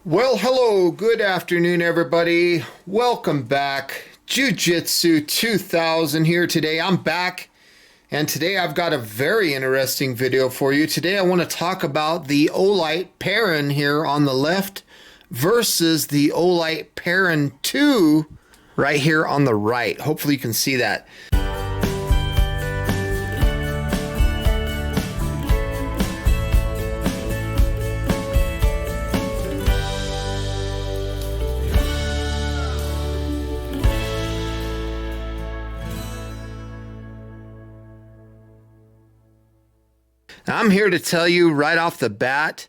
Well, hello, good afternoon, everybody. Welcome back. Jiujitsu2000 here today. I'm back, and today I've got a very interesting video for you. Today I want to talk about the Olight Perun here on the left versus the Olight Perun 2 right here on the right. Hopefully you can see that. I'm here to tell you right off the bat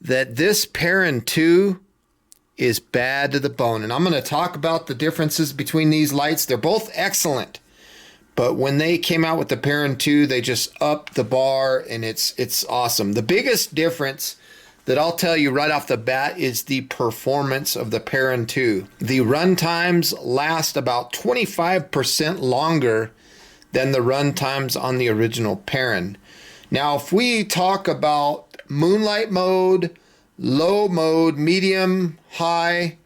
that this Perun 2 is bad to the bone. And I'm going to talk about the differences between these lights. They're both excellent. But when they came out with the Perun 2, they just upped the bar, and it's awesome. The biggest difference that I'll tell you right off the bat is the performance of the Perun 2. The run times last about 25% longer than the run times on the original Perun. Now, if we talk about Moonlight Mode, low mode, medium, high,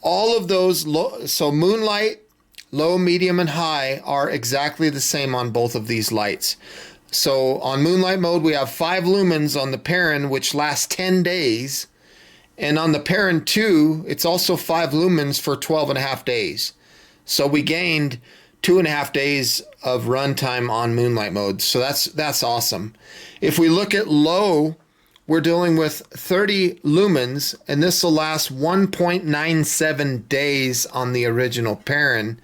all of those, so Moonlight, low, medium, and high are exactly the same on both of these lights. So on Moonlight Mode, we have 5 lumens on the Perun, which lasts 10 days. And on the Perun 2, it's also 5 lumens for 12.5 days. So we gained 2.5 days of runtime on Moonlight Mode. So that's awesome. If we look at low, we're dealing with 30 lumens, and this will last 1.97 days on the original Perun.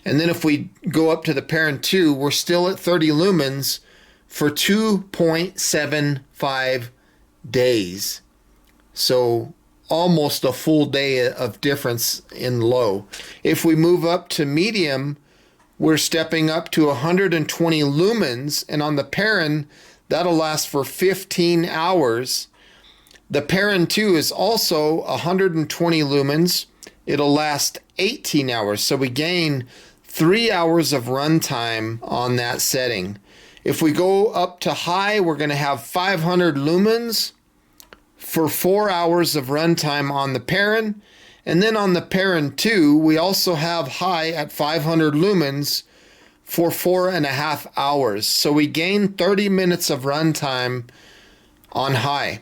And then if we go up to the Perun 2, we're still at 30 lumens for 2.75 days. So almost a full day of difference in low. If we move up to medium, we're stepping up to 120 lumens, and on the Perun, that'll last for 15 hours. The Perun 2 is also 120 lumens. It'll last 18 hours, so we gain 3 hours of runtime on that setting. If we go up to high, we're going to have 500 lumens for 4 hours of runtime on the Perun. And then on the Perun 2, we also have high at 500 lumens for 4.5 hours. So we gain 30 minutes of runtime on high.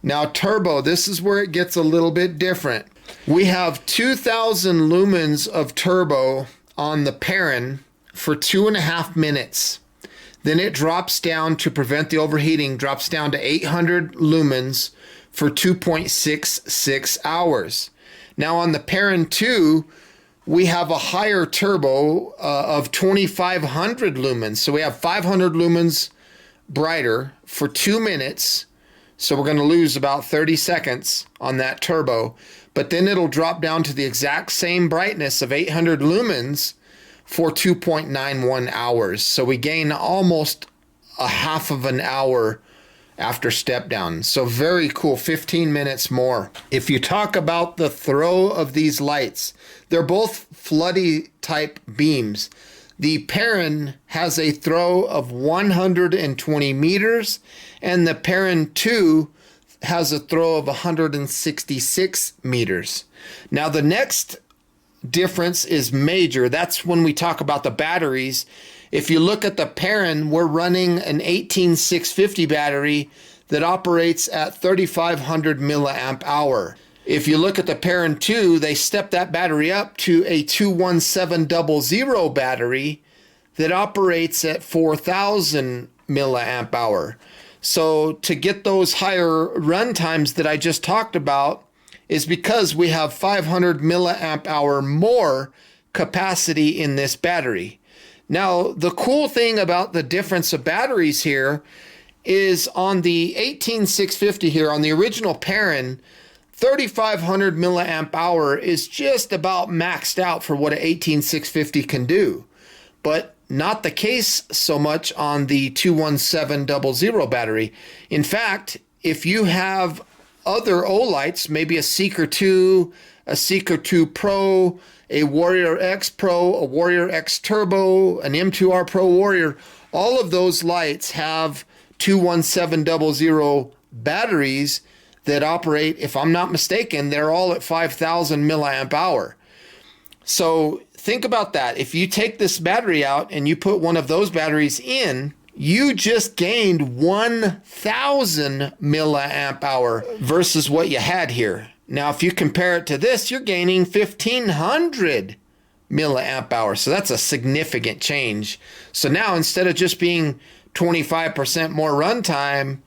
Now turbo, this is where it gets a little bit different. We have 2000 lumens of turbo on the Perun for 2.5 minutes. Then it drops down, to prevent the overheating, drops down to 800 lumens for 2.66 hours. Now on the Perun 2, we have a higher turbo of 2500 lumens. So we have 500 lumens brighter for 2 minutes. So we're going to lose about 30 seconds on that turbo. But then it'll drop down to the exact same brightness of 800 lumens for 2.91 hours. So we gain almost a half of an hour after step down. So very cool, 15 minutes more. If you talk about the throw of these lights, they're both floody type beams. The Perun has a throw of 120 meters, and the Perun 2 has a throw of 166 meters. Now the next difference is major. That's when we talk about the batteries. If you look at the Perun, we're running an 18650 battery that operates at 3500 milliamp hour. If you look at the Perun 2, they stepped that battery up to a 21700 battery that operates at 4000 milliamp hour. So to get those higher run times that I just talked about is because we have 500 milliamp hour more capacity in this battery. Now, the cool thing about the difference of batteries here is on the 18650 here, on the original Perun, 3500 milliamp hour is just about maxed out for what an 18650 can do. But not the case so much on the 21700 battery. In fact, if you have other Olights, maybe a Seeker 2, a Seeker 2 Pro, a Warrior X Pro, a Warrior X Turbo, an M2R Pro Warrior, all of those lights have 21700 batteries that operate, if I'm not mistaken, they're all at 5,000 milliamp hour. So think about that. If you take this battery out and you put one of those batteries in, you just gained 1,000 milliamp hour versus what you had here. Now, if you compare it to this, you're gaining 1,500 milliamp hour. So that's a significant change. So now instead of just being 25% more runtime,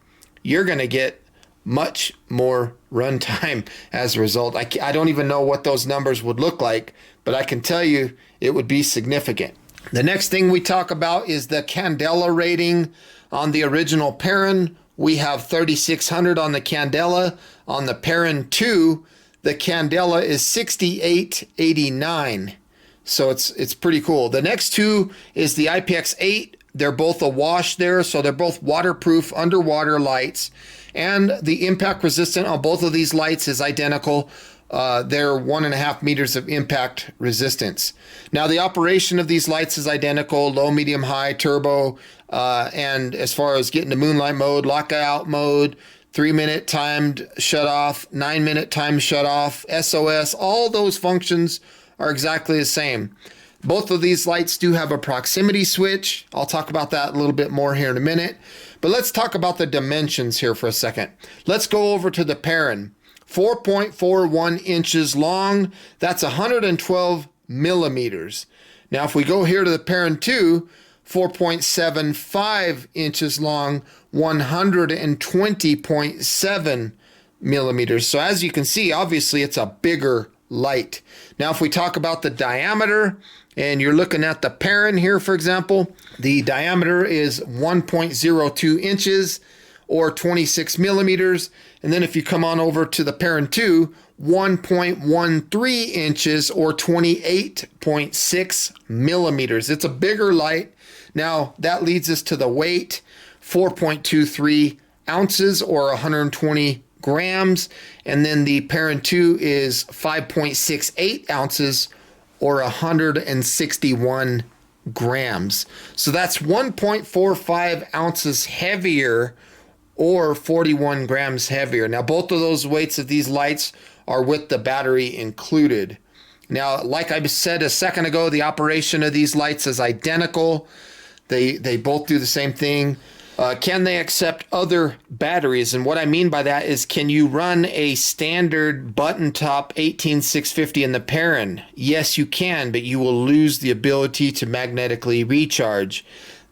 you're going to get much more runtime as a result. I don't even know what those numbers would look like, but I can tell you it would be significant. The next thing we talk about is the candela rating. On the original Perun, we have 3,600 on the candela. On the Perun 2, the candela is 6,889. So it's pretty cool. The next two is the IPX8. They're both a wash there, so they're both waterproof underwater lights. And the impact resistant on both of these lights is identical. They're 1.5 meters of impact resistance. Now, the operation of these lights is identical: low, medium, high, turbo. And as far as getting to Moonlight Mode, lockout mode, 3-minute timed shut off, 9-minute timed shut off, SOS, all those functions are exactly the same. Both of these lights do have a proximity switch. I'll talk about that a little bit more here in a minute. But let's talk about the dimensions here for a second. Let's go over to the Perun. 4.41 inches long. That's 112 millimeters. Now, if we go here to the Perun 2, 4.75 inches long, 120.7 millimeters. So as you can see, obviously it's a bigger light. Now, if we talk about the diameter, and you're looking at the Perun here, for example, the diameter is 1.02 inches or 26 millimeters. And then if you come on over to the Perun 2, 1.13 inches or 28.6 millimeters. It's a bigger light. Now, that leads us to the weight, 4.23 ounces or 120 grams. And then the Perun 2 is 5.68 ounces or 161 grams. So that's 1.45 ounces heavier or 41 grams heavier. Now, both of those weights of these lights are with the battery included. Now, like I said a second ago, the operation of these lights is identical. They both do the same thing. Can they accept other batteries? And what I mean by that is, can you run a standard button top 18650 in the Perun? Yes, you can, but you will lose the ability to magnetically recharge.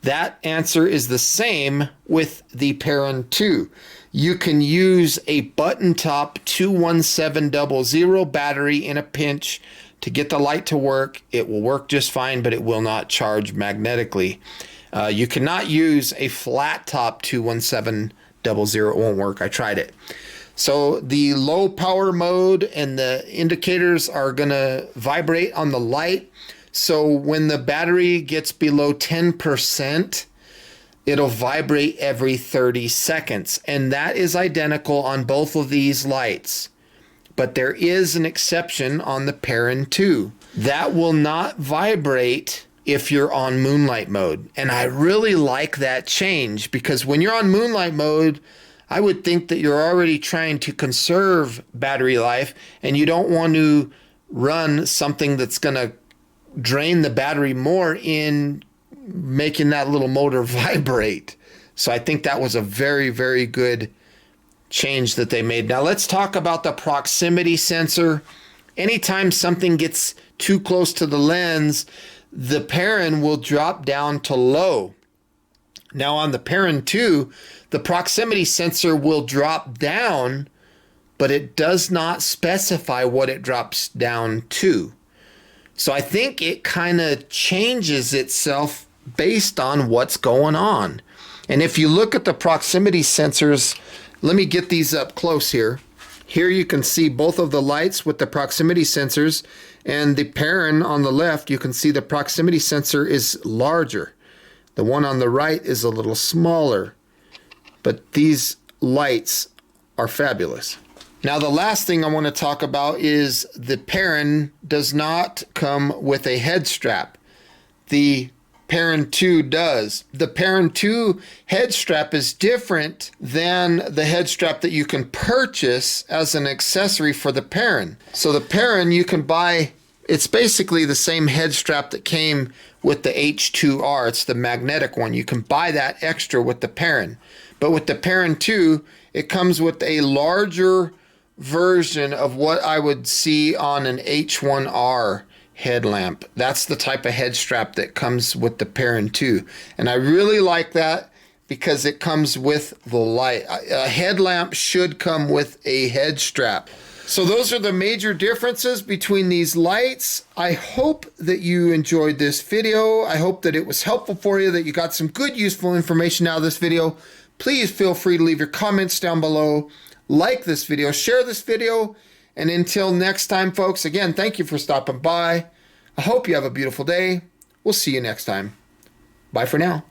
That answer is the same with the Perun 2. You can use a button top 21700 battery in a pinch to get the light to work. It will work just fine, but it will not charge magnetically. You cannot use a flat top 21700. It won't work. I tried it. So the low power mode and the indicators are going to vibrate on the light. So when the battery gets below 10%, it'll vibrate every 30 seconds. And that is identical on both of these lights. But there is an exception on the Perun 2. That will not vibrate if you're on Moonlight Mode. And I really like that change, because when you're on Moonlight Mode, I would think that you're already trying to conserve battery life and you don't want to run something that's going to drain the battery more in making that little motor vibrate. So I think that was a very, very good change that they made. Now let's talk about the proximity sensor. Anytime something gets too close to the lens, the Perun will drop down to low. Now on the Perun 2, the proximity sensor will drop down, but it does not specify what it drops down to. So I think it kind of changes itself based on what's going on. And if you look at the proximity sensors, let me get these up close here. Here you can see both of the lights with the proximity sensors, and the Perun on the left, you can see the proximity sensor is larger. The one on the right is a little smaller, but these lights are fabulous. Now the last thing I want to talk about is the Perun does not come with a head strap. The Perun 2 does. The Perun 2 head strap is different than the head strap that you can purchase as an accessory for the Perun. So the Perun you can buy, it's basically the same head strap that came with the H2R. It's the magnetic one. You can buy that extra with the Perun. But with the Perun 2, it comes with a larger version of what I would see on an H1R headlamp. That's the type of head strap that comes with the Perun 2. And I really like that because it comes with the light. A headlamp should come with a head strap. So those are the major differences between these lights. I hope that you enjoyed this video. I hope that it was helpful for you, that you got some good, useful information out of this video. Please feel free to leave your comments down below. Like this video, share this video, and until next time, folks, again, thank you for stopping by. I hope you have a beautiful day. We'll see you next time. Bye for now.